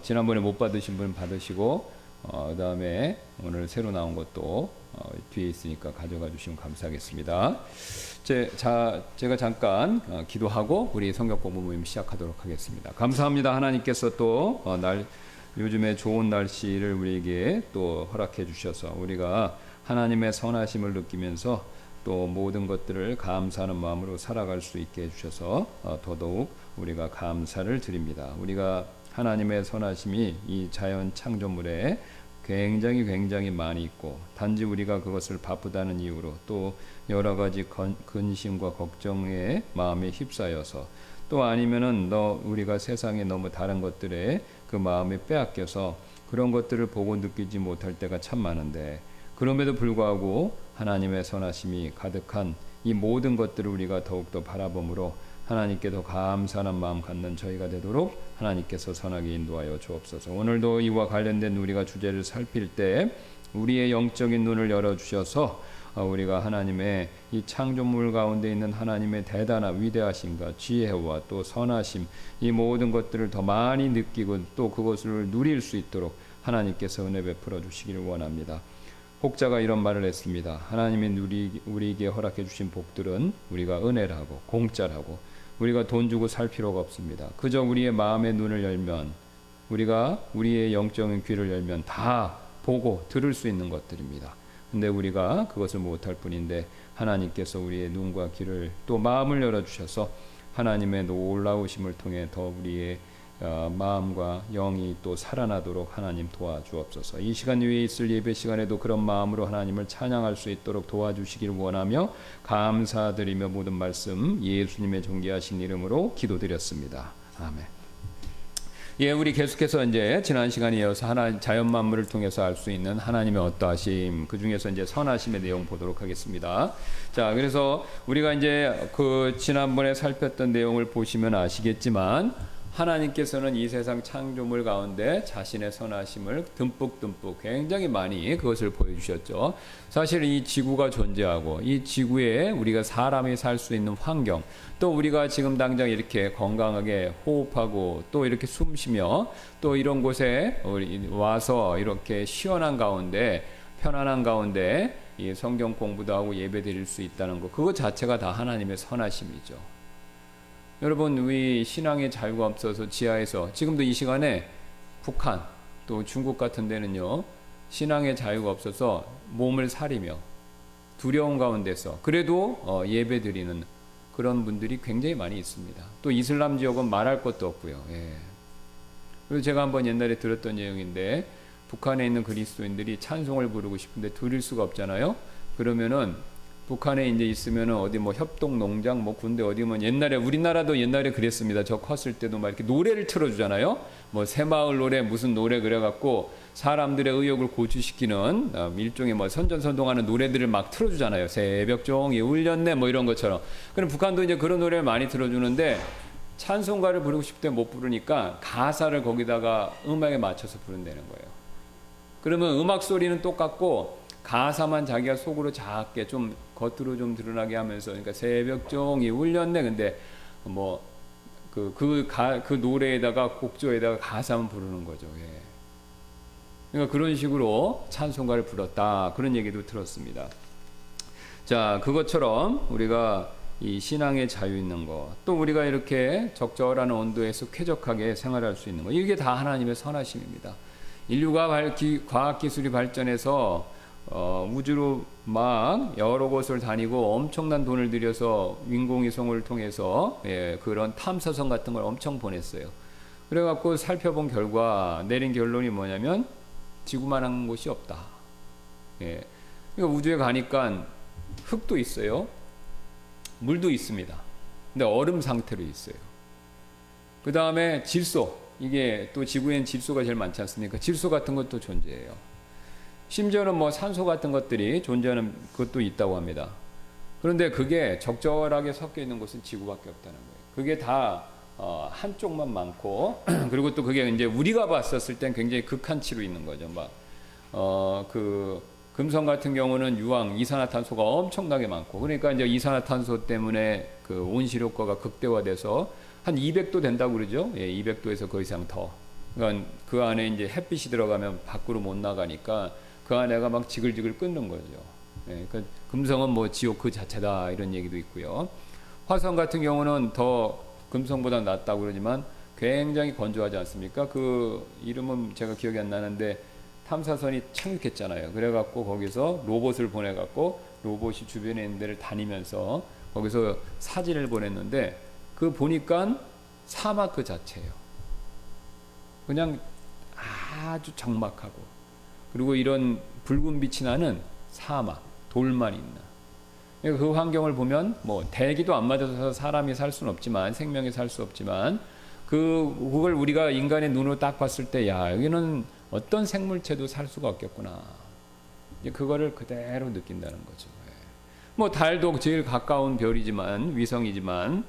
지난번에 못 받으신 분 받으시고 그 다음에 오늘 새로 나온 것도 뒤에 있으니까 가져가 주시면 감사하겠습니다. 제가 잠깐 기도하고 우리 성경 공부 모임 시작하도록 하겠습니다. 감사합니다. 하나님께서 또 요즘에 좋은 날씨를 우리에게 또 허락해 주셔서 우리가 하나님의 선하심을 느끼면서 또 모든 것들을 감사하는 마음으로 살아갈 수 있게 해주셔서 더더욱 우리가 감사를 드립니다. 우리가 하나님의 선하심이 이 자연 창조물에 굉장히 많이 있고 단지 우리가 그것을 바쁘다는 이유로 또 여러 가지 근심과 걱정의 마음에 휩싸여서 또 아니면은 우리가 세상에 너무 다른 것들에 그 마음에 빼앗겨서 그런 것들을 보고 느끼지 못할 때가 참 많은데 그럼에도 불구하고 하나님의 선하심이 가득한 이 모든 것들을 우리가 더욱더 바라봄으로 하나님께 더 감사하는 마음 갖는 저희가 되도록 하나님께서 선하게 인도하여 주옵소서. 오늘도 이와 관련된 우리가 주제를 살필 때 우리의 영적인 눈을 열어주셔서 우리가 하나님의 이 창조물 가운데 있는 하나님의 대단한 위대하심과 지혜와 또 선하심 이 모든 것들을 더 많이 느끼고 또 그것을 누릴 수 있도록 하나님께서 은혜 베풀어 주시기를 원합니다. 혹자가 이런 말을 했습니다. 하나님이 우리에게 허락해 주신 복들은 우리가 은혜라고 공짜라고 우리가 돈 주고 살 필요가 없습니다. 그저 우리의 마음의 눈을 열면 우리가 우리의 영적인 귀를 열면 다 보고 들을 수 있는 것들입니다. 근데 우리가 그것을 못할 뿐인데 하나님께서 우리의 눈과 귀를 또 마음을 열어주셔서 하나님의 놀라우심을 통해 더 우리의 마음과 영이 또 살아나도록 하나님 도와주옵소서. 이 시간 위에 있을 예배 시간에도 그런 마음으로 하나님을 찬양할 수 있도록 도와주시기를 원하며 감사드리며 모든 말씀 예수님의 존귀하신 이름으로 기도드렸습니다. 아멘. 우리 계속해서 이제 지난 시간에 이어서 자연 만물을 통해서 알 수 있는 하나님의 어떠하심, 그 중에서 이제 선하심의 내용 보도록 하겠습니다. 자, 그래서 우리가 이제 그 지난번에 살폈던 내용을 보시면 아시겠지만 하나님께서는 이 세상 창조물 가운데 자신의 선하심을 듬뿍 굉장히 많이 그것을 보여주셨죠. 사실 이 지구가 존재하고 이 지구에 우리가 사람이 살 수 있는 환경 또 우리가 지금 당장 이렇게 건강하게 호흡하고 또 이렇게 숨쉬며 또 이런 곳에 와서 이렇게 시원한 가운데 편안한 가운데 이 성경 공부도 하고 예배 드릴 수 있다는 것 그것 자체가 다 하나님의 선하심이죠. 여러분 우리 신앙의 자유가 없어서 지하에서 지금도 이 시간에 북한 또 중국 같은 데는요 신앙의 자유가 없어서 몸을 사리며 두려운 가운데서 그래도 예배 드리는 그런 분들이 굉장히 많이 있습니다. 또 이슬람 지역은 말할 것도 없고요. 그리고 제가 한번 옛날에 들었던 내용인데 북한에 있는 그리스도인들이 찬송을 부르고 싶은데 드릴 수가 없잖아요. 그러면은 북한에 이제 있으면은 어디 뭐 협동 농장 뭐 군대 어디 뭐 옛날에 우리나라도 옛날에 그랬습니다. 저 컸을 때도 막 이렇게 노래를 틀어주잖아요. 뭐 새마을 노래 무슨 노래 그래갖고 사람들의 의욕을 고취시키는 일종의 뭐 선전선동하는 노래들을 막 틀어주잖아요. 새벽 종이 울렸네 뭐 이런 것처럼. 그럼 북한도 이제 그런 노래를 많이 틀어주는데 찬송가를 부르고 싶을 때 못 부르니까 가사를 거기다가 음악에 맞춰서 부른다는 거예요. 그러면 음악 소리는 똑같고 가사만 자기가 속으로 작게 좀 겉으로 좀 드러나게 하면서 그러니까 새벽 종이 울렸네. 근데 뭐 그 노래에다가 곡조에다가 가사만 부르는 거죠. 그러니까 그런 식으로 찬송가를 불렀다. 그런 얘기도 들었습니다. 자, 그것처럼 우리가 이 신앙의 자유 있는 것, 또 우리가 이렇게 적절한 온도에서 쾌적하게 생활할 수 있는 것, 이게 다 하나님의 선하심입니다. 인류가 과학기술이 발전해서 우주로 막 여러 곳을 다니고 엄청난 돈을 들여서 인공위성을 통해서 그런 탐사선 같은 걸 엄청 보냈어요. 그래갖고 살펴본 결과 내린 결론이 뭐냐면 지구만한 곳이 없다. 그러니까 우주에 가니까 흙도 있어요. 물도 있습니다. 근데 얼음 상태로 있어요. 그 다음에 질소, 이게 또 지구엔 질소가 제일 많지 않습니까? 질소 같은 것도 존재해요. 심지어는 뭐 산소 같은 것들이 존재하는 것도 있다고 합니다. 그런데 그게 적절하게 섞여 있는 곳은 지구밖에 없다는 거예요. 그게 다 한쪽만 많고 그리고 또 그게 이제 우리가 봤었을 땐 굉장히 극한치로 있는 거죠. 그 금성 같은 경우는 유황, 이산화탄소가 엄청나게 많고 그러니까 이제 이산화탄소 때문에 그 온실효과가 극대화돼서 한 200도 된다고 그러죠. 200도에서 그 이상 더. 그러니까 그 안에 이제 햇빛이 들어가면 밖으로 못 나가니까 그 안에가 막 지글지글 끓는 거죠. 예, 그러니까 금성은 뭐 지옥 그 자체다 이런 얘기도 있고요. 화성 같은 경우는 더 금성보다 낫다고 그러지만 굉장히 건조하지 않습니까? 그 이름은 제가 기억이 안 나는데 탐사선이 착륙했잖아요. 그래갖고 거기서 로봇을 보내갖고 로봇이 주변에 있는 데를 다니면서 거기서 사진을 보냈는데 그 보니까 사막 그 자체예요. 그냥 아주 적막하고 그리고 이런 붉은 빛이 나는 사막, 돌만 있는 그 환경을 보면 뭐 대기도 안 맞아서 사람이 살 수는 없지만 생명이 살 수 없지만 그걸 우리가 인간의 눈으로 딱 봤을 때 야 여기는 어떤 생물체도 살 수가 없겠구나. 이제 그거를 그대로 느낀다는 거죠. 뭐 달도 제일 가까운 별이지만 위성이지만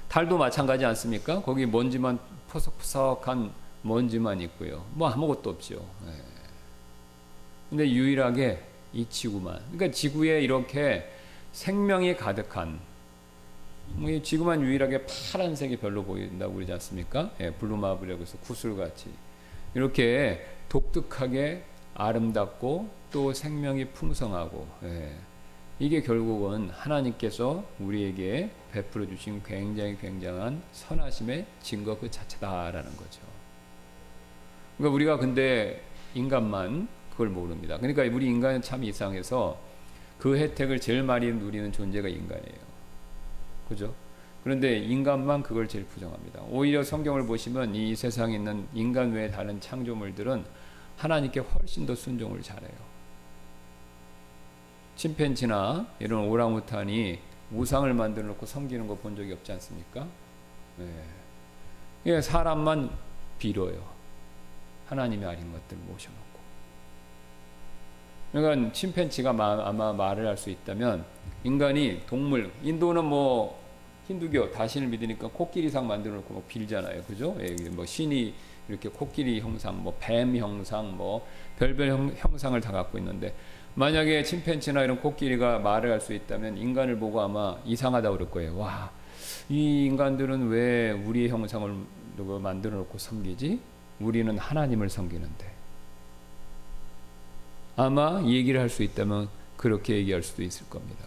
달도 마찬가지 않습니까? 거기 먼지만 푸석푸석한 먼지만 있고요. 뭐 아무것도 없죠. 근데 유일하게 이 지구만. 그러니까 지구에 이렇게 생명이 가득한 이 지구만 유일하게 파란색이 별로 보인다고 그러지 않습니까? 블루마블이라고 해서 구슬같이 이렇게 독특하게 아름답고 또 생명이 풍성하고 이게 결국은 하나님께서 우리에게 베풀어 주신 굉장히 굉장한 선하심의 증거 그 자체다라는 거죠. 그러니까 우리가 근데 인간만 그걸 모릅니다. 그러니까 우리 인간은 참 이상해서 그 혜택을 제일 많이 누리는 존재가 인간이에요. 그죠? 그런데 인간만 그걸 제일 부정합니다. 오히려 성경을 보시면 이 세상에 있는 인간 외의 다른 창조물들은 하나님께 훨씬 더 순종을 잘해요. 침팬지나 이런 오랑우탄이 우상을 만들어 놓고 섬기는 거 본 적이 없지 않습니까? 예, 사람만 빌어요. 하나님이 아닌 것들 모셔놓고. 그러니까 침팬지가 아마 말을 할 수 있다면 인간이 동물, 인도는 뭐 힌두교 다신을 믿으니까 코끼리상 만들어 놓고 뭐 빌잖아요. 그죠? 예, 뭐 신이 이렇게 코끼리 형상, 뭐 뱀 형상, 뭐 별별 형상을 다 갖고 있는데 만약에 침팬지나 이런 코끼리가 말을 할 수 있다면 인간을 보고 아마 이상하다고 그럴 거예요. 와, 이 인간들은 왜 우리의 형상을 만들어 놓고 섬기지? 우리는 하나님을 섬기는데. 아마 이 얘기를 할 수 있다면 그렇게 얘기할 수도 있을 겁니다.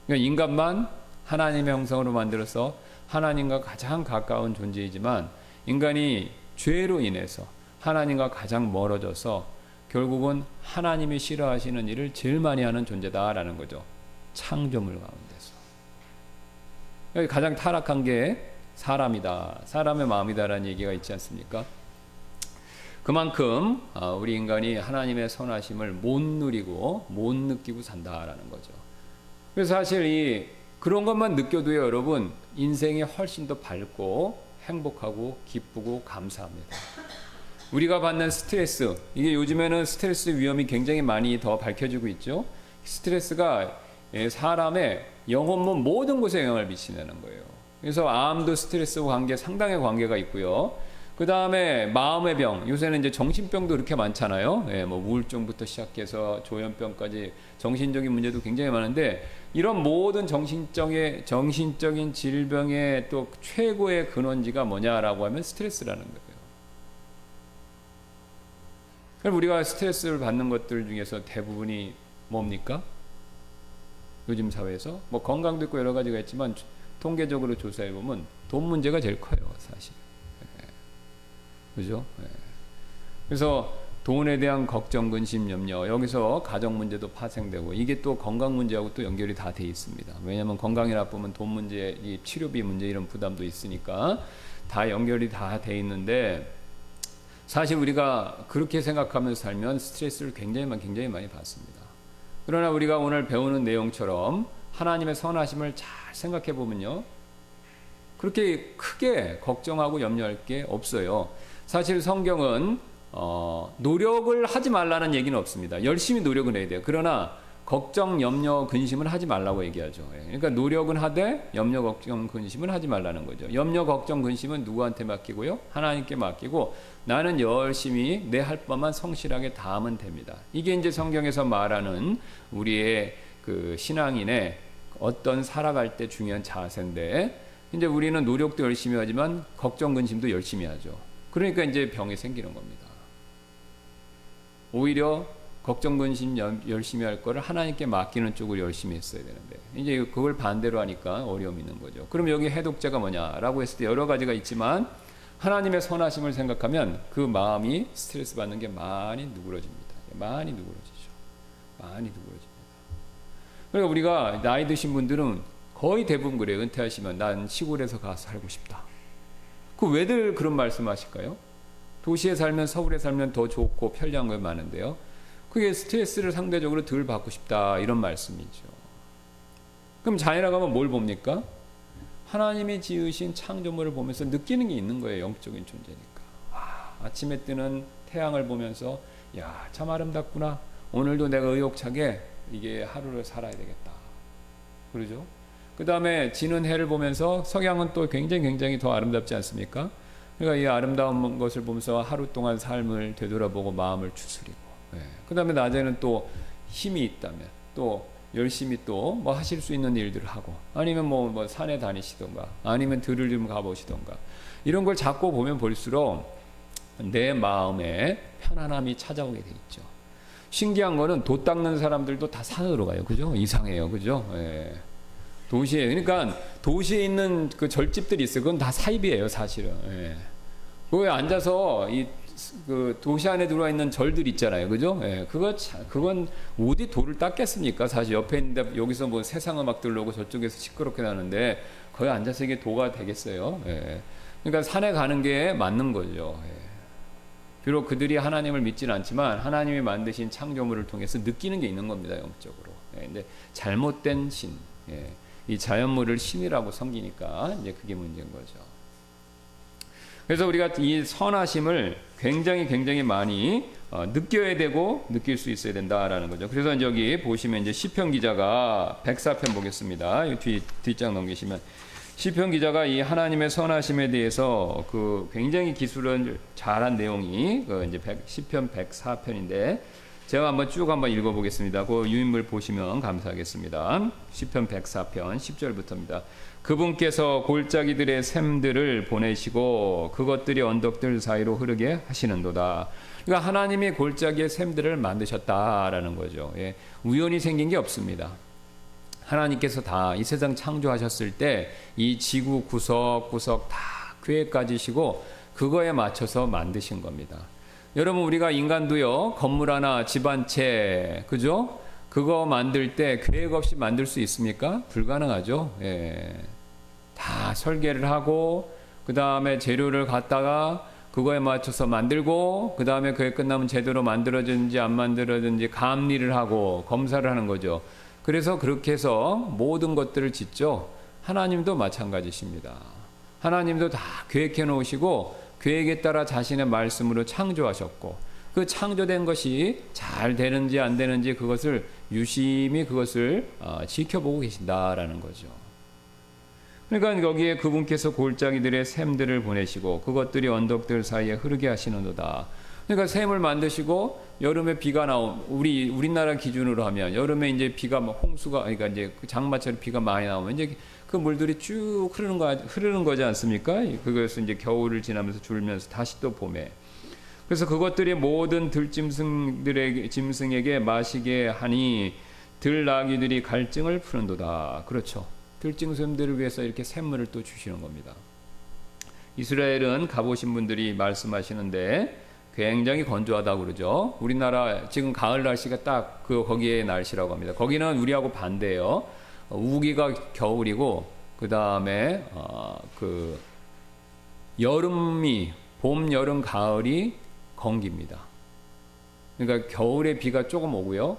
그러니까 인간만 하나님의 형상으로 만들어서 하나님과 가장 가까운 존재이지만 인간이 죄로 인해서 하나님과 가장 멀어져서 결국은 하나님이 싫어하시는 일을 제일 많이 하는 존재다라는 거죠. 창조물 가운데서. 여기 가장 타락한 게 사람이다. 사람의 마음이다라는 얘기가 있지 않습니까? 그만큼 우리 인간이 하나님의 선하심을 못 누리고 못 느끼고 산다라는 거죠. 그래서 사실 그런 것만 느껴도요, 여러분 인생이 훨씬 더 밝고 행복하고 기쁘고 감사합니다. 우리가 받는 스트레스, 이게 요즘에는 스트레스 위험이 굉장히 많이 더 밝혀지고 있죠. 스트레스가 사람의 영혼문 모든 곳에 영향을 미치는 거예요. 그래서 암도 스트레스와 상당히 관계가 있고요. 그 다음에 마음의 병, 요새는 이제 정신병도 그렇게 많잖아요. 뭐 우울증부터 시작해서 조현병까지 정신적인 문제도 굉장히 많은데 이런 모든 정신적인 질병의 또 최고의 근원지가 뭐냐라고 하면 스트레스라는 거예요. 그럼 우리가 스트레스를 받는 것들 중에서 대부분이 뭡니까? 요즘 사회에서 뭐 건강도 있고 여러 가지가 있지만 통계적으로 조사해 보면 돈 문제가 제일 커요, 사실. 그죠? 그래서 돈에 대한 걱정, 근심, 염려, 여기서 가정 문제도 파생되고 이게 또 건강 문제하고 또 연결이 다 돼 있습니다. 왜냐하면 건강이 나쁘면 돈 문제, 이 치료비 문제 이런 부담도 있으니까 다 연결이 다 돼 있는데 사실 우리가 그렇게 생각하면서 살면 스트레스를 굉장히 많이 받습니다. 그러나 우리가 오늘 배우는 내용처럼 하나님의 선하심을 잘 생각해 보면요, 그렇게 크게 걱정하고 염려할 게 없어요. 사실 성경은 노력을 하지 말라는 얘기는 없습니다. 열심히 노력은 해야 돼요. 그러나 걱정, 염려, 근심은 하지 말라고 얘기하죠. 그러니까 노력은 하되 염려, 걱정, 근심은 하지 말라는 거죠. 염려, 걱정, 근심은 누구한테 맡기고요? 하나님께 맡기고 나는 열심히 내 할 바만 성실하게 다하면 됩니다. 이게 이제 성경에서 말하는 우리의 그 신앙인의 어떤 살아갈 때 중요한 자세인데 이제 우리는 노력도 열심히 하지만 걱정, 근심도 열심히 하죠. 그러니까 이제 병이 생기는 겁니다. 오히려 걱정, 근심 열심히 할 거를 하나님께 맡기는 쪽을 열심히 했어야 되는데 이제 그걸 반대로 하니까 어려움이 있는 거죠. 그럼 여기 해독제가 뭐냐라고 했을 때 여러 가지가 있지만 하나님의 선하심을 생각하면 그 마음이 스트레스 받는 게 많이 누그러집니다. 많이 누그러지죠. 많이 누그러집니다. 그러니까 우리가 나이 드신 분들은 거의 대부분 그래요. 은퇴하시면 난 시골에서 가서 살고 싶다. 그 왜들 그런 말씀하실까요? 도시에 살면 서울에 살면 더 좋고 편리한 거 많은데요. 그게 스트레스를 상대적으로 덜 받고 싶다 이런 말씀이죠. 그럼 자연에 가면 뭘 봅니까? 하나님이 지으신 창조물을 보면서 느끼는 게 있는 거예요. 영적인 존재니까. 아침에 뜨는 태양을 보면서 야, 참 아름답구나. 오늘도 내가 의욕차게 이게 하루를 살아야 되겠다. 그러죠? 그 다음에 지는 해를 보면서 석양은 또 굉장히 더 아름답지 않습니까? 그러니까 이 아름다운 것을 보면서 하루 동안 삶을 되돌아보고 마음을 추스리고, 그 다음에 낮에는 또 힘이 있다면 또 열심히 또 뭐 하실 수 있는 일들을 하고, 아니면 뭐 산에 다니시던가, 아니면 들을 좀 가보시던가, 이런 걸 자꾸 보면 볼수록 내 마음에 편안함이 찾아오게 돼 있죠. 신기한 거는 돛 닦는 사람들도 다 산으로 가요. 그죠? 이상해요. 그죠? 도시에, 그러니까 도시에 있는 그 절집들이 있어요. 그건 다 사입이에요, 사실은. 거기에 앉아서 그 도시 안에 들어와 있는 절들 있잖아요. 그죠? 그건 어디 돌을 닦겠습니까? 사실 옆에 있는데 여기서 뭐 세상 음악 들려오고 저쪽에서 시끄럽게 나는데 거기 앉아서 이게 도가 되겠어요? 그러니까 산에 가는 게 맞는 거죠. 비록 그들이 하나님을 믿지는 않지만 하나님이 만드신 창조물을 통해서 느끼는 게 있는 겁니다, 영적으로. 근데 잘못된 신, 이 자연물을 신이라고 섬기니까 이제 그게 문제인 거죠. 그래서 우리가 이 선하심을 굉장히 많이 느껴야 되고 느낄 수 있어야 된다라는 거죠. 그래서 이제 여기 보시면 이제 시편 기자가 104편 보겠습니다. 뒷장 넘기시면 시편 기자가 이 하나님의 선하심에 대해서 그 굉장히 기술을 잘한 내용이 이제 시편 104편인데 제가 한번 읽어보겠습니다. 그 유인물 보시면 감사하겠습니다. 시편 104편 10절부터입니다. 그분께서 골짜기들의 샘들을 보내시고 그것들이 언덕들 사이로 흐르게 하시는도다. 그러니까 하나님이 골짜기의 샘들을 만드셨다라는 거죠. 우연히 생긴 게 없습니다. 하나님께서 다 이 세상 창조하셨을 때 이 지구 구석구석 다 계획까지시고 그거에 맞춰서 만드신 겁니다. 여러분, 우리가 인간도요, 건물 하나, 집 한 채, 그죠? 그거 만들 때 계획 없이 만들 수 있습니까? 불가능하죠. 다 설계를 하고, 그 다음에 재료를 갖다가 그거에 맞춰서 만들고, 그 다음에 그게 끝나면 제대로 만들어졌는지 안 만들어졌는지 감리를 하고 검사를 하는 거죠. 그래서 그렇게 해서 모든 것들을 짓죠. 하나님도 마찬가지십니다. 하나님도 다 계획해 놓으시고 계획에 따라 자신의 말씀으로 창조하셨고 그 창조된 것이 잘 되는지 안 되는지 그것을 유심히 그것을 지켜보고 계신다라는 거죠. 그러니까 여기에 그분께서 골짜기들의 샘들을 보내시고 그것들이 언덕들 사이에 흐르게 하시는도다. 그러니까 샘을 만드시고 여름에 비가 우리나라 기준으로 하면 여름에 이제 비가 홍수가, 그러니까 이제 장마철에 비가 많이 나오면 이제 그 물들이 쭉 흐르는 거지 않습니까? 그것을 이제 겨울을 지나면서 줄면서 다시 또 봄에. 그래서 그것들이 모든 짐승에게 마시게 하니 들나귀들이 갈증을 푸는도다. 그렇죠. 들짐승들을 위해서 이렇게 샘물을 또 주시는 겁니다. 이스라엘은 가보신 분들이 말씀하시는데 굉장히 건조하다고 그러죠. 우리나라 지금 가을 날씨가 딱 거기에 날씨라고 합니다. 거기는 우리하고 반대예요. 우기가 겨울이고 그 다음에 여름이 봄, 여름, 가을이 건기입니다. 그러니까 겨울에 비가 조금 오고요.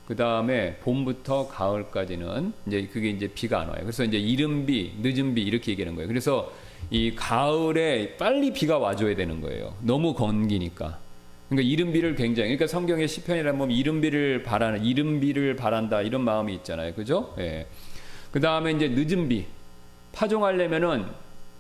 그 다음에 봄부터 가을까지는 그게 이제 비가 안 와요. 그래서 이제 이른 비, 늦은 비 이렇게 얘기하는 거예요. 그래서 이 가을에 빨리 비가 와줘야 되는 거예요. 너무 건기니까. 그러니까 이른 비를 그러니까 성경의 시편이라면 보면 이른 비를 바란다 이런 마음이 있잖아요. 그죠? 그 다음에 이제 늦은 비, 파종하려면은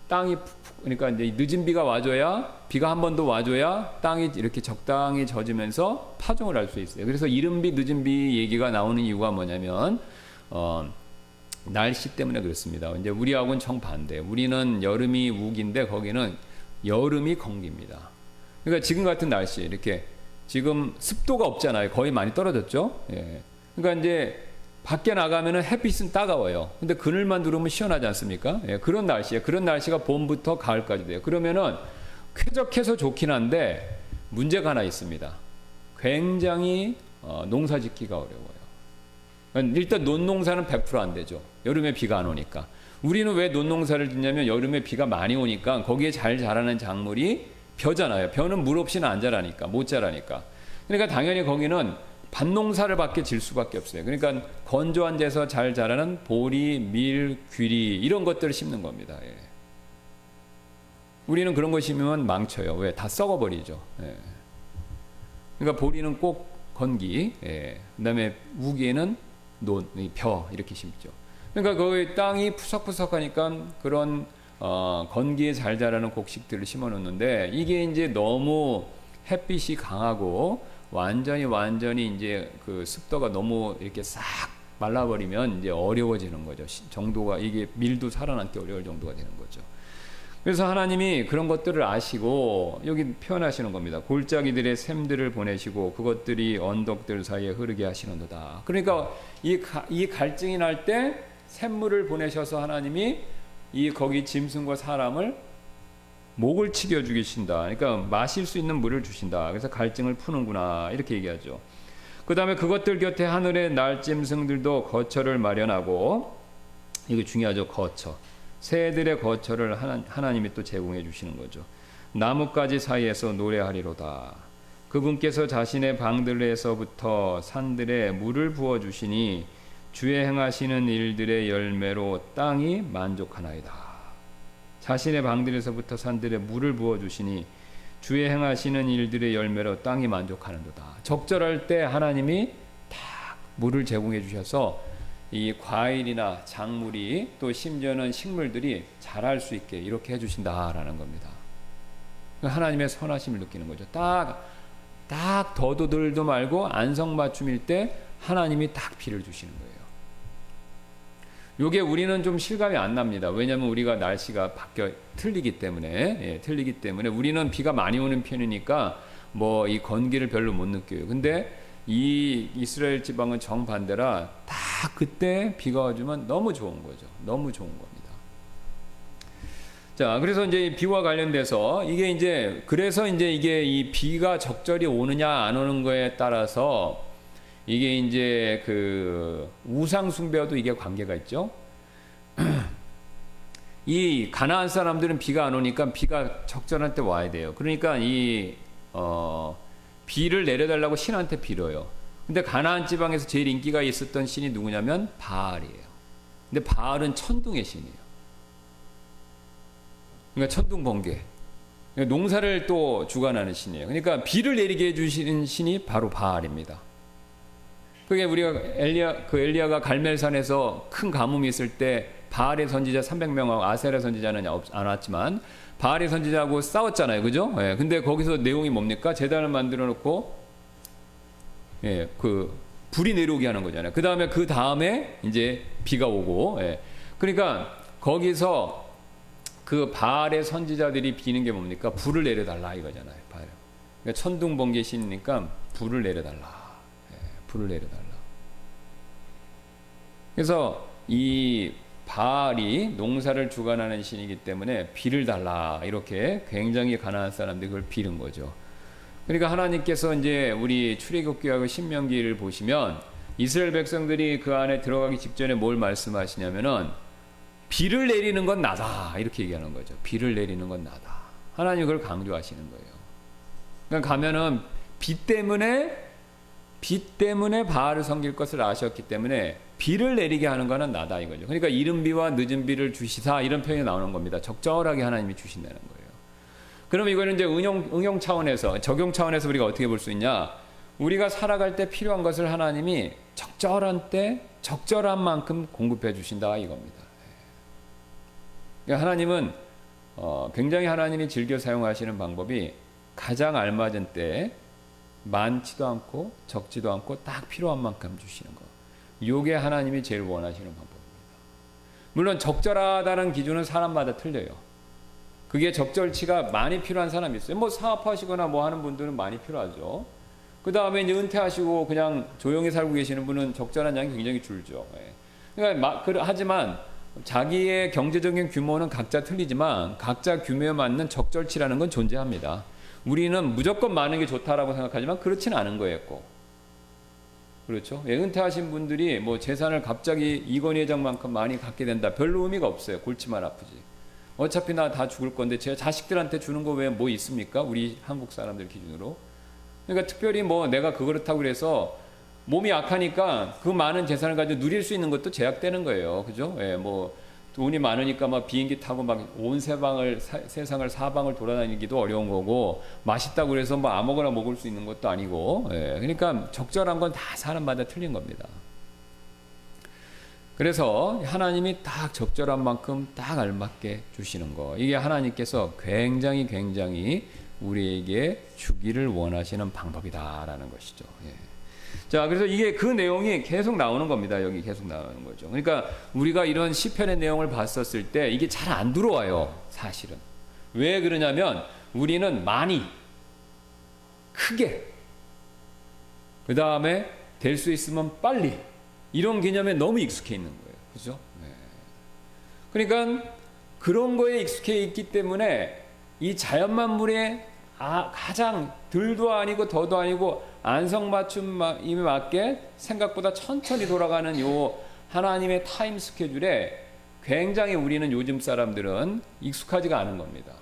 땅이 그러니까 이제 늦은 비가 와줘야 비가 한 번 더 와줘야 땅이 이렇게 적당히 젖으면서 파종을 할 수 있어요. 그래서 이른 비, 늦은 비 얘기가 나오는 이유가 뭐냐면 날씨 때문에 그렇습니다. 이제 우리하고는 정반대. 우리는 여름이 우기인데 거기는 여름이 건기입니다. 그러니까 지금 같은 날씨 이렇게 지금 습도가 없잖아요. 거의 많이 떨어졌죠. 예. 그러니까 이제 밖에 나가면은 햇빛은 따가워요. 근데 그늘만 두르면 시원하지 않습니까? 예, 그런 날씨에 그런 날씨가 봄부터 가을까지 돼요. 그러면은 쾌적해서 좋긴 한데 문제가 하나 있습니다. 굉장히 농사 짓기가 어려워요. 일단 논농사는 100% 안 되죠. 여름에 비가 안 오니까. 우리는 왜 논농사를 짓냐면 여름에 비가 많이 오니까 거기에 잘 자라는 작물이 벼잖아요. 벼는 물 없이는 안 자라니까, 못 자라니까. 그러니까 당연히 거기는 밭농사를 밖에 질 수밖에 없어요. 그러니까 건조한 데서 잘 자라는 보리, 밀, 귀리 이런 것들을 심는 겁니다. 예. 우리는 그런 거 심으면 망쳐요. 왜? 다 썩어버리죠. 예. 그러니까 보리는 꼭 건기, 예. 그다음에 우기에는 논, 벼 이렇게 심죠. 그러니까 거기 땅이 푸석푸석하니까 그런 건기에 잘 자라는 곡식들을 심어 놓는데 이게 이제 너무 햇빛이 강하고 완전히 이제 그 습도가 너무 이렇게 싹 말라버리면 이제 어려워지는 거죠. 정도가 이게 밀도 살아남기 어려울 정도가 되는 거죠. 그래서 하나님이 그런 것들을 아시고 여기 표현하시는 겁니다. 골짜기들의 샘들을 보내시고 그것들이 언덕들 사이에 흐르게 하시는도다. 그러니까 이 갈증이 날 때 샘물을 보내셔서 하나님이 이 거기 짐승과 사람을 목을 치겨 죽이신다. 그러니까 마실 수 있는 물을 주신다. 그래서 갈증을 푸는구나 이렇게 얘기하죠. 그 다음에 그것들 곁에 하늘의 날짐승들도 거처를 마련하고 이게 중요하죠. 거처. 새들의 거처를 하나님이 또 제공해 주시는 거죠. 나뭇가지 사이에서 노래하리로다. 그분께서 자신의 방들에서부터 산들에 물을 부어 주시니 주의 행하시는 일들의 열매로 땅이 만족하나이다. 자신의 방들에서부터 산들에 물을 부어 주시니 주의 행하시는 일들의 열매로 땅이 만족하는도다. 적절할 때 하나님이 딱 물을 제공해 주셔서 이 과일이나 작물이 또 심지어는 식물들이 자랄 수 있게 이렇게 해주신다라는 겁니다. 하나님의 선하심을 느끼는 거죠. 딱 더도들도 말고 안성맞춤일 때 하나님이 딱 비를 주시는 거예요. 요게 우리는 좀 실감이 안 납니다. 왜냐하면 우리가 날씨가 틀리기 때문에 우리는 비가 많이 오는 편이니까 뭐 이 건기를 별로 못 느껴요. 근데 이 이스라엘 지방은 정반대라 딱 그때 비가 와주면 너무 좋은 거죠. 너무 좋은 겁니다. 자, 그래서 이제 비와 관련돼서 그래서 이게 이 비가 적절히 오느냐 안 오는 거에 따라서 이게 이제 그 우상 숭배와도 이게 관계가 있죠. 이 가나안 사람들은 비가 안 오니까 비가 적절한 때 와야 돼요. 그러니까 비를 내려달라고 신한테 빌어요. 근데 가나안 지방에서 제일 인기가 있었던 신이 누구냐면 바알이에요. 근데 바알은 천둥의 신이에요. 그러니까 천둥 번개. 그러니까 농사를 또 주관하는 신이에요. 그러니까 비를 내리게 해주시는 신이 바로 바알입니다. 그게 우리가 엘리야가 갈멜산에서 큰 가뭄이 있을 때 바알의 선지자 300명하고 아세라 선지자는 안 왔지만 바알의 선지자하고 싸웠잖아요. 그죠? 예. 근데 거기서 내용이 뭡니까? 제단을 만들어 놓고 예, 그 불이 내려오게 하는 거잖아요. 그 다음에 이제 비가 오고 예. 그러니까 거기서 그 바알의 선지자들이 비는 게 뭡니까? 불을 내려달라 이거잖아요. 그러니까 천둥 번개 신이니까 불을 내려달라. 불을 내려달라. 그래서 이 바알이 농사를 주관하는 신이기 때문에 비를 달라 이렇게 굉장히 가나안 사람들이 그걸 비는 거죠. 그러니까 하나님께서 이제 우리 출애굽기하고 신명기를 보시면 이스라엘 백성들이 그 안에 들어가기 직전에 뭘 말씀하시냐면은 비를 내리는 건 나다 이렇게 얘기하는 거죠. 비를 내리는 건 나다. 하나님 그걸 강조하시는 거예요. 그러니까 가면은 비 때문에 바알을 섬길 것을 아셨기 때문에 비를 내리게 하는 것은 나다 이거죠. 그러니까 이른 비와 늦은 비를 주시사 이런 표현이 나오는 겁니다. 적절하게 하나님이 주신다는 거예요. 그럼 이거는 이제 응용 차원에서 적용 차원에서 우리가 어떻게 볼 수 있냐? 우리가 살아갈 때 필요한 것을 하나님이 적절한 때 적절한 만큼 공급해 주신다 이겁니다. 그러니까 하나님은 굉장히 하나님이 즐겨 사용하시는 방법이 가장 알맞은 때 많지도 않고 적지도 않고 딱 필요한 만큼 주시는 거. 이게 하나님이 제일 원하시는 방법입니다. 물론 적절하다는 기준은 사람마다 틀려요. 그게 적절치가 많이 필요한 사람이 있어요. 뭐 사업하시거나 뭐 하는 분들은 많이 필요하죠. 그 다음에 이제 은퇴하시고 그냥 조용히 살고 계시는 분은 적절한 양이 굉장히 줄죠. 예. 그러니까 하지만 자기의 경제적인 규모는 각자 틀리지만 각자 규모에 맞는 적절치라는 건 존재합니다. 우리는 무조건 많은 게 좋다라고 생각하지만 그렇지는 않은 거예요. 꼭. 그렇죠? 예, 은퇴하신 분들이 뭐 재산을 갑자기 이건희 회장만큼 많이 갖게 된다. 별로 의미가 없어요. 골치만 아프지. 어차피 나 다 죽을 건데 제 자식들한테 주는 거 외에 뭐 있습니까? 우리 한국 사람들 기준으로. 그러니까 특별히 뭐 내가 그렇다고 그래서 몸이 약하니까 그 많은 재산을 가지고 누릴 수 있는 것도 제약되는 거예요. 그죠? 예, 뭐 돈이 많으니까 막 비행기 타고 막 온 세상을 사방을 돌아다니기도 어려운 거고, 맛있다고 그래서 뭐 아무거나 먹을 수 있는 것도 아니고, 예, 그러니까 적절한 건 다 사람마다 틀린 겁니다. 그래서 하나님이 딱 적절한 만큼 딱 알맞게 주시는 거, 이게 하나님께서 굉장히 우리에게 주기를 원하시는 방법이다라는 것이죠. 예. 자, 그래서 이게 그 내용이 계속 나오는 겁니다. 여기 계속 나오는 거죠. 그러니까 우리가 이런 시편의 내용을 봤었을 때 이게 잘 안 들어와요, 사실은. 왜 그러냐면 우리는 많이, 크게, 그 다음에 될 수 있으면 빨리, 이런 개념에 너무 익숙해 있는 거예요. 그죠? 네. 그러니까 그런 거에 익숙해 있기 때문에 이 자연만물에 가장 덜도 아니고 더도 아니고 안성맞춤에 맞게 생각보다 천천히 돌아가는 요 하나님의 타임 스케줄에 굉장히 우리는 요즘 사람들은 익숙하지가 않은 겁니다.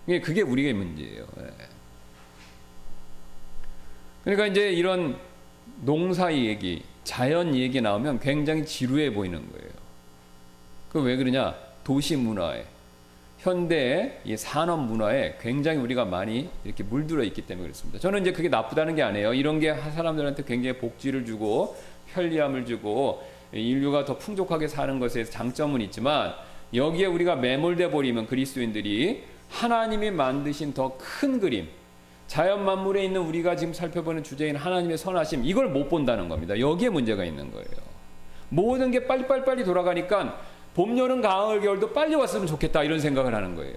그게 우리의 문제예요. 그러니까 이제 이런 농사 얘기, 자연 얘기 나오면 굉장히 지루해 보이는 거예요. 그 왜 그러냐? 도시 문화에, 현대의 이 산업 문화에 굉장히 우리가 많이 이렇게 물들어 있기 때문에 그렇습니다. 저는 이제 그게 나쁘다는 게 아니에요. 이런 게 사람들한테 굉장히 복지를 주고 편리함을 주고 인류가 더 풍족하게 사는 것에 장점은 있지만, 여기에 우리가 매몰돼 버리면 그리스도인들이 하나님이 만드신 더 큰 그림, 자연 만물에 있는 우리가 지금 살펴보는 주제인 하나님의 선하심, 이걸 못 본다는 겁니다. 여기에 문제가 있는 거예요. 모든 게 빨리 돌아가니까 봄, 여름, 가을, 겨울도 빨리 왔으면 좋겠다, 이런 생각을 하는 거예요.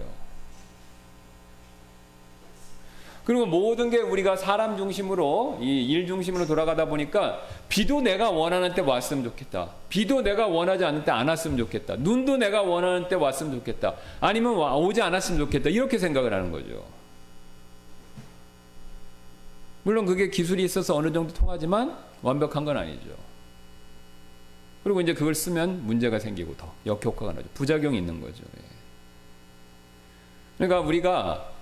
그리고 모든 게 우리가 사람 중심으로, 이 일 중심으로 돌아가다 보니까 비도 내가 원하는 때 왔으면 좋겠다, 비도 내가 원하지 않을 때 안 왔으면 좋겠다, 눈도 내가 원하는 때 왔으면 좋겠다, 아니면 오지 않았으면 좋겠다, 이렇게 생각을 하는 거죠. 물론 그게 기술이 있어서 어느 정도 통하지만 완벽한 건 아니죠. 그리고 이제 그걸 쓰면 문제가 생기고 더 역효과가 나죠. 부작용이 있는 거죠. 그러니까 우리가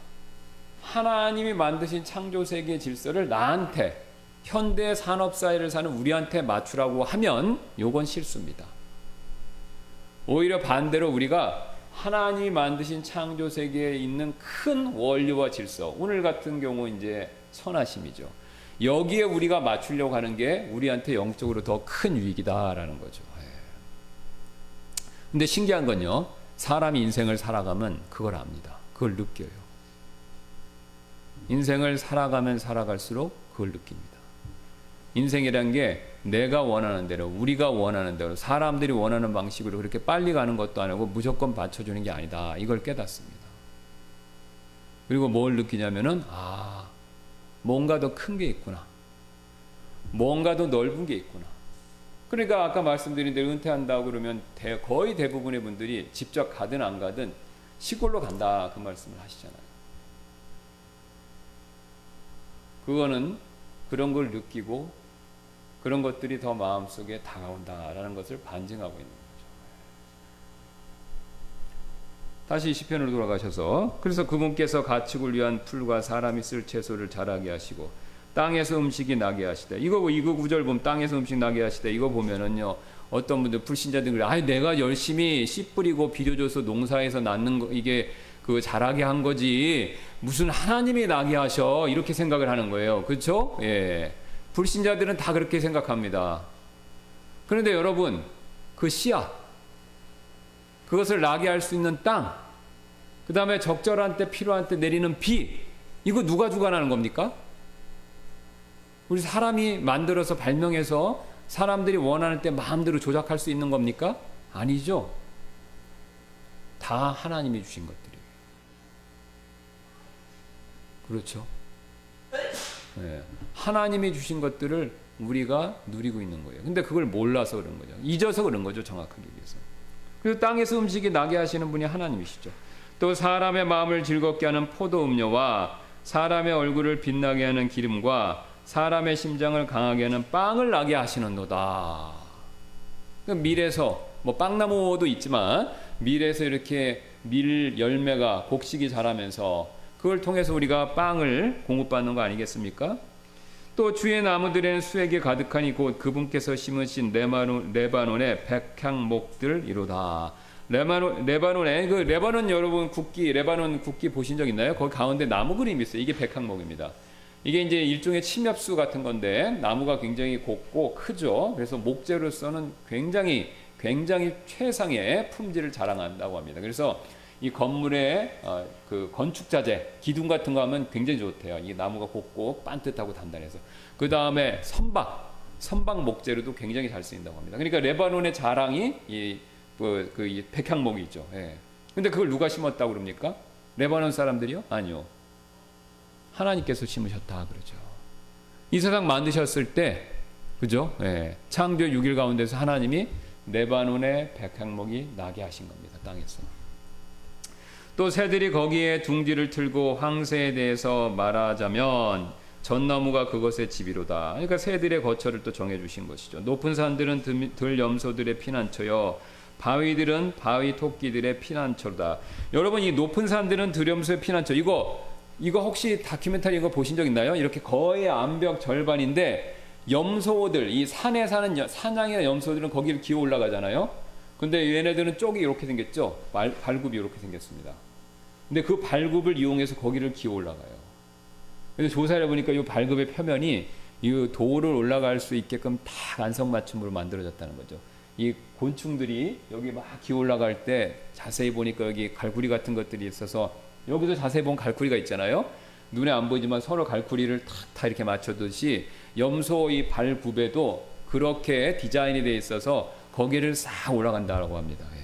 하나님이 만드신 창조 세계의 질서를 나한테, 현대 산업 사회를 사는 우리한테 맞추라고 하면 요건 실수입니다. 오히려 반대로 우리가 하나님이 만드신 창조 세계에 있는 큰 원리와 질서, 오늘 같은 경우 이제 선하심이죠. 여기에 우리가 맞추려고 하는 게 우리한테 영적으로 더 큰 유익이다라는 거죠. 근데 신기한 건요, 사람이 인생을 살아가면 그걸 압니다. 그걸 느껴요. 인생을 살아가면 살아갈수록 그걸 느낍니다. 인생이란 게 내가 원하는 대로, 우리가 원하는 대로, 사람들이 원하는 방식으로 그렇게 빨리 가는 것도 아니고 무조건 받쳐주는 게 아니다, 이걸 깨닫습니다. 그리고 뭘 느끼냐면은, 뭔가 더 큰 게 있구나, 뭔가 더 넓은 게 있구나. 그러니까 아까 말씀드린 대로 은퇴한다고 그러면 거의 대부분의 분들이 직접 가든 안 가든 시골로 간다, 그 말씀을 하시잖아요. 그거는 그런 걸 느끼고 그런 것들이 더 마음속에 다가온다라는 것을 반증하고 있는 거죠. 다시 시편으로 돌아가셔서, 그래서 그분께서 가축을 위한 풀과 사람이 쓸 채소를 자라게 하시고 땅에서 음식이 나게 하시되, 이거 구절 보면 땅에서 음식 나게 하시되, 이거 보면은요, 어떤 분들 불신자들이 그래, 내가 열심히 씨 뿌리고 비료 줘서 농사에서 낳는 거, 이게 그 자라게 한 거지 무슨 하나님이 나게 하셔, 이렇게 생각을 하는 거예요. 그렇죠? 예. 불신자들은 다 그렇게 생각합니다. 그런데 여러분, 그 씨앗, 그것을 나게 할 수 있는 땅, 그 다음에 적절한 때 필요한 때 내리는 비, 이거 누가 주관하는 겁니까? 우리 사람이 만들어서 발명해서 사람들이 원하는 때 마음대로 조작할 수 있는 겁니까? 아니죠. 다 하나님이 주신 것들이에요. 그렇죠. 예. 하나님이 주신 것들을 우리가 누리고 있는 거예요. 근데 그걸 몰라서 그런 거죠. 잊어서 그런 거죠. 정확하게 얘기해서. 그래서 땅에서 음식이 나게 하시는 분이 하나님이시죠. 또 사람의 마음을 즐겁게 하는 포도 음료와 사람의 얼굴을 빛나게 하는 기름과 사람의 심장을 강하게 하는 빵을 나게 하시는도다. 밀에서 뭐 빵나무도 있지만 밀에서 이렇게 밀 열매가 곡식이 자라면서 그걸 통해서 우리가 빵을 공급받는 거 아니겠습니까? 또 주의 나무들에는 수액이 가득하니 곧 그분께서 심으신 레바논의 백향목들이로다. 레바논에 그 레바논 여러분 레바논 국기 보신 적 있나요? 거기 가운데 나무 그림이 있어요. 이게 백향목입니다. 이게 이제 일종의 침엽수 같은 건데 나무가 굉장히 곱고 크죠. 그래서 목재로서는 굉장히 최상의 품질을 자랑한다고 합니다. 그래서 이 건물의 그 건축 자재, 기둥 같은 거 하면 굉장히 좋대요. 이 나무가 곱고 반듯하고 단단해서. 그 다음에 선박 목재로도 굉장히 잘 쓰인다고 합니다. 그러니까 레바논의 자랑이 이 백향목이 있죠. 예. 근데 그걸 누가 심었다고 그럽니까? 레바논 사람들이요? 아니요. 하나님께서 심으셨다 그러죠. 이 세상 만드셨을 때, 그죠? 예. 창조 6일 가운데서 하나님이 레바논의 백향목이 나게 하신 겁니다. 땅에서. 또 새들이 거기에 둥지를 틀고 황새에 대해서 말하자면 전나무가 그것의 집이로다. 그러니까 새들의 거처를 또 정해주신 것이죠. 높은 산들은 들염소들의 피난처요, 바위들은 바위 토끼들의 피난처로다. 여러분, 이 높은 산들은 들염소의 피난처. 이거 혹시 다큐멘터리 이거 보신 적 있나요? 이렇게 거의 암벽 절반인데 염소들, 이 산에 사는 사냥이나 염소들은 거기를 기어 올라가잖아요. 근데 얘네들은 쪽이 이렇게 생겼죠. 발굽이 이렇게 생겼습니다. 근데 그 발굽을 이용해서 거기를 기어 올라가요. 그래서 조사를 해보니까 이 발굽의 표면이 이 돌을 올라갈 수 있게끔 다 안성맞춤으로 만들어졌다는 거죠. 이 곤충들이 여기 막 기어 올라갈 때 자세히 보니까 여기 갈구리 같은 것들이 있어서, 여기서 자세히 보면 갈구리가 있잖아요. 눈에 안 보이지만 서로 갈구리를 다 이렇게 맞춰듯이 염소 이 발굽에도 그렇게 디자인이 되어 있어서 거기를 싹 올라간다고 합니다. 예.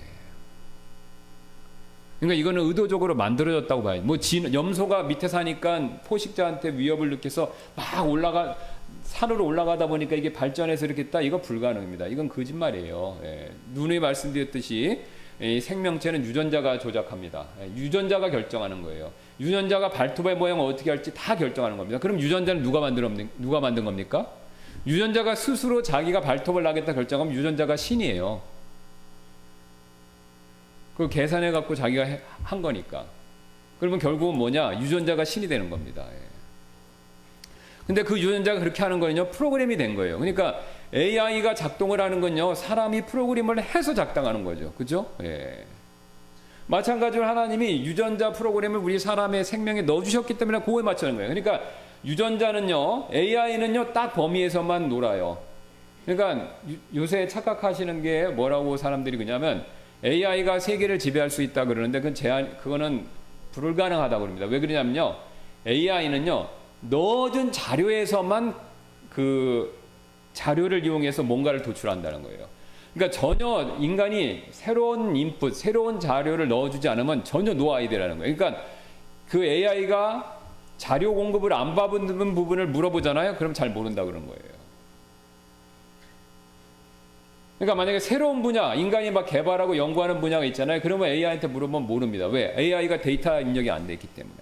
그러니까 이거는 의도적으로 만들어졌다고 봐요. 뭐 염소가 밑에 사니까 포식자한테 위협을 느껴서 막 산으로 올라가다 보니까 이게 발전해서 이렇게 있다. 이거 불가능합니다. 이건 거짓말이에요. 예. 누누이 말씀드렸듯이 이 생명체는 유전자가 조작합니다. 예. 유전자가 결정하는 거예요. 유전자가 발톱의 모양을 어떻게 할지 다 결정하는 겁니다. 그럼 유전자는 누가 만든 겁니까? 유전자가 스스로 자기가 발톱을 나겠다 결정하면 유전자가 신이에요. 그걸 계산해 갖고 자기가 한 거니까. 그러면 결국은 뭐냐? 유전자가 신이 되는 겁니다. 예. 근데 그 유전자가 그렇게 하는 거는요, 프로그램이 된 거예요. 그러니까 AI가 작동을 하는 건요, 사람이 프로그램을 해서 작동하는 거죠. 그죠? 예. 마찬가지로 하나님이 유전자 프로그램을 우리 사람의 생명에 넣어주셨기 때문에 그거에 맞추는 거예요. 그러니까 유전자는요, AI는요, 딱 범위에서만 놀아요. 그러니까 요새 착각하시는 게 뭐라고 사람들이 그러냐면 AI가 세계를 지배할 수 있다 그러는데 그거는 불가능하다고 그럽니다. 왜 그러냐면요, AI는요, 넣어준 자료에서만 그 자료를 이용해서 뭔가를 도출한다는 거예요. 그러니까 전혀 인간이 새로운 인풋, 새로운 자료를 넣어주지 않으면 전혀 노 아이디어라는 거예요. 그러니까 그 AI가 자료 공급을 안 받는 부분을 물어보잖아요. 그럼 잘 모른다 그런 거예요. 그러니까 만약에 새로운 분야, 인간이 막 개발하고 연구하는 분야가 있잖아요. 그러면 AI한테 물어보면 모릅니다. 왜? AI가 데이터 입력이 안 돼 있기 때문에.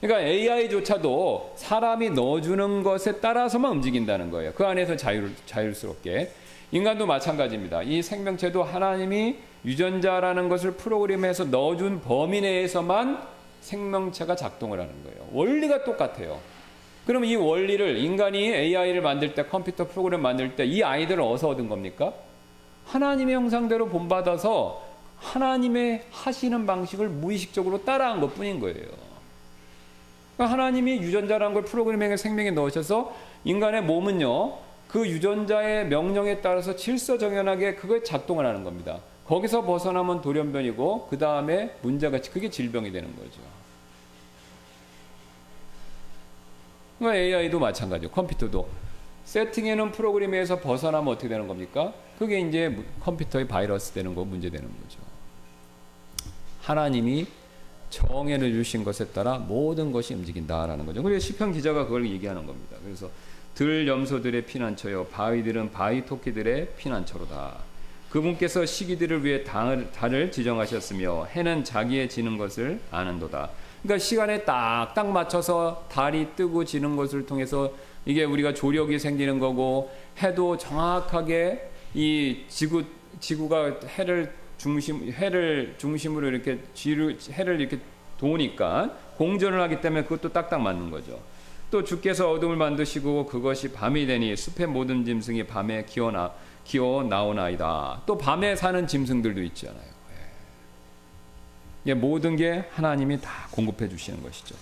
그러니까 AI조차도 사람이 넣어주는 것에 따라서만 움직인다는 거예요. 그 안에서 자율스럽게. 인간도 마찬가지입니다. 이 생명체도 하나님이 유전자라는 것을 프로그램해서 넣어준 범위 내에서만 생명체가 작동을 하는 거예요. 원리가 똑같아요. 그럼 이 원리를 인간이 AI를 만들 때, 컴퓨터 프로그램 만들 때 이 아이들을 어디서 얻은 겁니까? 하나님의 형상대로 본받아서 하나님의 하시는 방식을 무의식적으로 따라한 것뿐인 거예요. 그러니까 하나님이 유전자라는 걸 프로그래밍의 생명에 넣으셔서 인간의 몸은요, 그 유전자의 명령에 따라서 질서정연하게 그걸 작동을 하는 겁니다. 거기서 벗어나면 돌연변이고 그 다음에 문제가, 그게 질병이 되는 거죠. 그러니까 AI도 마찬가지예요. 컴퓨터도 세팅해놓은 프로그램에서 벗어나면 어떻게 되는 겁니까? 그게 이제 컴퓨터의 바이러스 되는 거, 문제 되는 거죠. 하나님이 정해를 주신 것에 따라 모든 것이 움직인다라는 거죠. 그래서 시편 기자가 그걸 얘기하는 겁니다. 그래서 들 염소들의 피난처요 바위들은 바위 토끼들의 피난처로다. 그분께서 시기들을 위해 달을 지정하셨으며 해는 자기의 지는 것을 아는도다. 그러니까 시간에 딱딱 맞춰서 달이 뜨고 지는 것을 통해서 이게 우리가 조력이 생기는 거고, 해도 정확하게 이 지구가 해를 중심으로 이렇게 해를 이렇게 도니까 공전을 하기 때문에 그것도 딱딱 맞는 거죠. 또 주께서 어둠을 만드시고 그것이 밤이 되니 숲의 모든 짐승이 밤에 기어 나오나이다. 또 밤에 사는 짐승들도 있잖아요. 모든 게 하나님이 다 공급해 주시는 것이죠.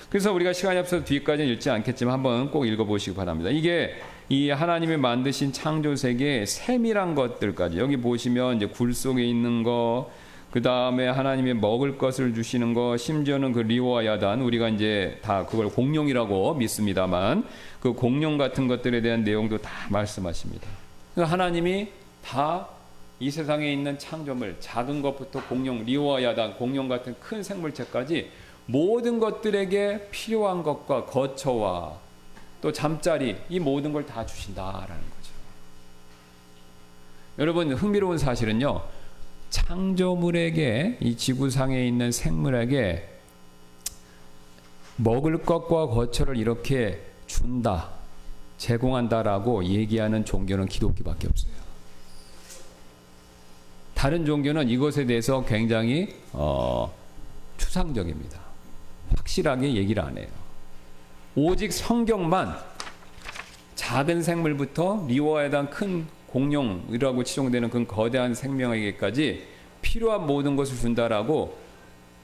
그래서 우리가 시간이 없어서 뒤까지는 읽지 않겠지만 한번 꼭 읽어보시기 바랍니다. 이게 이 하나님이 만드신 창조 세계의 세밀한 것들까지, 여기 보시면 이제 굴 속에 있는 거, 그 다음에 하나님이 먹을 것을 주시는 거, 심지어는 그 리오와 야단, 우리가 이제 다 그걸 공룡이라고 믿습니다만 그 공룡 같은 것들에 대한 내용도 다 말씀하십니다. 하나님이 다 이 세상에 있는 창조물, 작은 것부터 공룡, 리오와 야단, 공룡 같은 큰 생물체까지 모든 것들에게 필요한 것과 거처와 또 잠자리, 이 모든 걸 다 주신다라는 거죠. 여러분, 흥미로운 사실은요, 창조물에게, 이 지구상에 있는 생물에게 먹을 것과 거처를 이렇게 준다, 제공한다라고 얘기하는 종교는 기독교밖에 없어요. 다른 종교는 이것에 대해서 굉장히 추상적입니다. 확실하게 얘기를 안 해요. 오직 성경만 작은 생물부터 리오에 대한 큰 공룡이라고 치종되는 그 거대한 생명에게까지 필요한 모든 것을 준다라고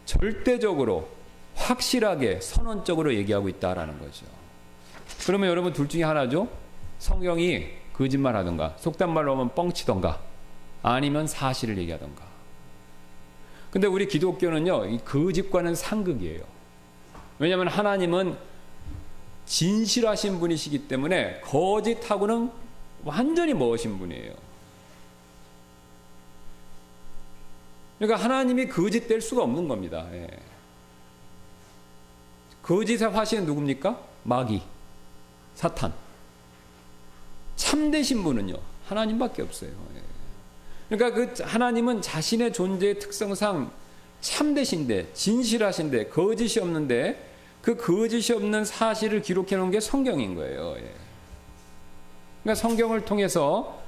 절대적으로 확실하게 선언적으로 얘기하고 있다라는 거죠. 그러면 여러분, 둘 중에 하나죠. 성경이 거짓말하던가, 속단 말로 하면 뻥치던가, 아니면 사실을 얘기하던가. 근데 우리 기독교는요, 이 거짓과는 상극이에요. 왜냐하면 하나님은 진실하신 분이시기 때문에 거짓하고는 완전히 먼신 분이에요. 그러니까 하나님이 거짓될 수가 없는 겁니다. 예. 거짓의 화신은 누굽니까? 마귀, 사탄. 참되신 분은요, 하나님밖에 없어요. 예. 그러니까 그 하나님은 자신의 존재의 특성상 참되신데, 진실하신데, 거짓이 없는데, 그 거짓이 없는 사실을 기록해 놓은 게 성경인 거예요. 예. 그러니까 성경을 통해서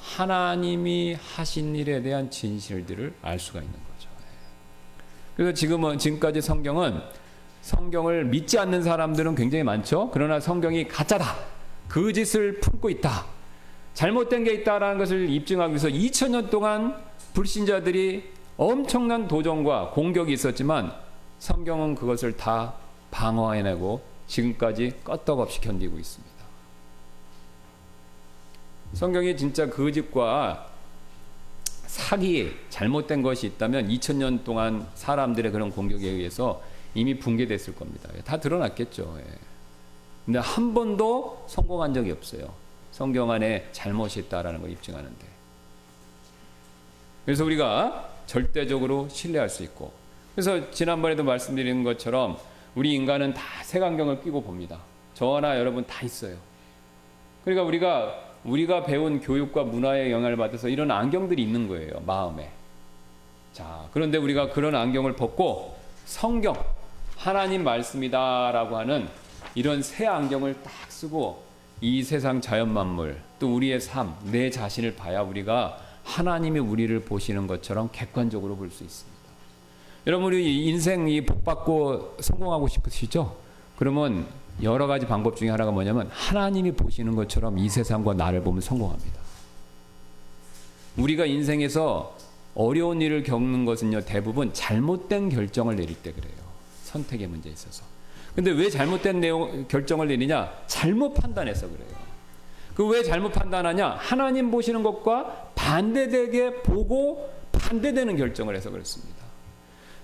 하나님이 하신 일에 대한 진실들을 알 수가 있는 거죠. 예. 그래서 지금까지 성경을 믿지 않는 사람들은 굉장히 많죠. 그러나 성경이 가짜다, 거짓을 품고 있다, 잘못된 게 있다라는 것을 입증하기 위해서 2000년 동안 불신자들이 엄청난 도전과 공격이 있었지만 성경은 그것을 다 방어해내고 지금까지 끄떡없이 견디고 있습니다. 성경이 진짜 거짓과 사기, 잘못된 것이 있다면 2000년 동안 사람들의 그런 공격에 의해서 이미 붕괴됐을 겁니다. 다 드러났겠죠. 근데 한 번도 성공한 적이 없어요. 성경 안에 잘못이 있다라는 걸 입증하는데. 그래서 우리가 절대적으로 신뢰할 수 있고, 그래서 지난번에도 말씀드린 것처럼 우리 인간은 다 색안경을 끼고 봅니다. 저나 여러분 다 있어요. 그러니까 우리가 배운 교육과 문화의 영향을 받아서 이런 안경들이 있는 거예요, 마음에. 자, 그런데 우리가 그런 안경을 벗고 성경, 하나님 말씀이다라고 하는 이런 새 안경을 딱 쓰고 이 세상 자연 만물, 또 우리의 삶, 내 자신을 봐야 우리가 하나님이 우리를 보시는 것처럼 객관적으로 볼 수 있습니다. 여러분, 우리 인생이 복받고 성공하고 싶으시죠? 그러면 여러 가지 방법 중에 하나가 뭐냐면 하나님이 보시는 것처럼 이 세상과 나를 보면 성공합니다. 우리가 인생에서 어려운 일을 겪는 것은요, 대부분 잘못된 결정을 내릴 때 그래요. 선택의 문제에 있어서. 근데 왜 잘못된 결정을 내리냐? 잘못 판단해서 그래요. 그 왜 잘못 판단하냐? 하나님 보시는 것과 반대되게 보고 반대되는 결정을 해서 그렇습니다.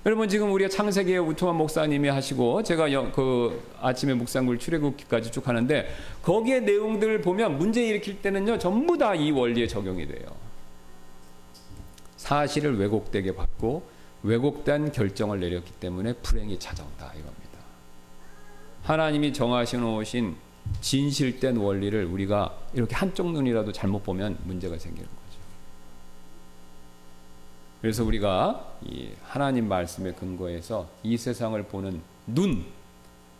여러분, 지금 우리가 창세기에 우토만 목사님이 하시고 제가 그 아침에 묵상글 출애굽기까지 쭉 하는데 거기에 내용들을 보면 문제 일으킬 때는요, 전부 다 이 원리에 적용이 돼요. 사실을 왜곡되게 받고 왜곡된 결정을 내렸기 때문에 불행이 찾아온다 이겁니다. 하나님이 정하셔 놓으신 진실된 원리를 우리가 이렇게 한쪽 눈이라도 잘못 보면 문제가 생기는 거죠. 그래서 우리가 이 하나님 말씀에 근거해서 이 세상을 보는 눈,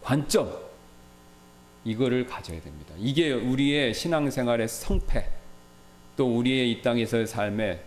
관점, 이거를 가져야 됩니다. 이게 우리의 신앙생활의 성패, 또 우리의 이 땅에서의 삶에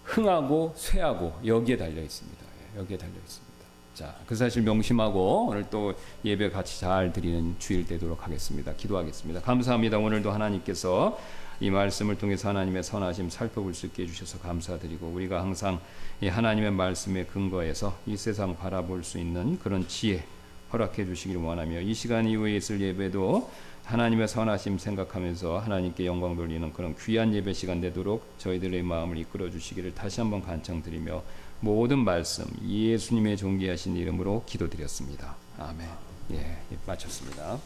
흥하고 쇠하고 여기에 달려 있습니다. 여기에 달려 있습니다. 자, 그 사실 명심하고 오늘 또 예배 같이 잘 드리는 주일 되도록 하겠습니다. 기도하겠습니다. 감사합니다. 오늘도 하나님께서 이 말씀을 통해서 하나님의 선하심 살펴볼 수 있게 해주셔서 감사드리고, 우리가 항상 이 하나님의 말씀에 근거해서 이 세상 바라볼 수 있는 그런 지혜 허락해 주시기를 원하며, 이 시간 이후에 있을 예배도 하나님의 선하심 생각하면서 하나님께 영광 돌리는 그런 귀한 예배 시간 되도록 저희들의 마음을 이끌어 주시기를 다시 한번 간청드리며, 모든 말씀 예수님의 존귀하신 이름으로 기도드렸습니다. 아멘. 예, 마쳤습니다.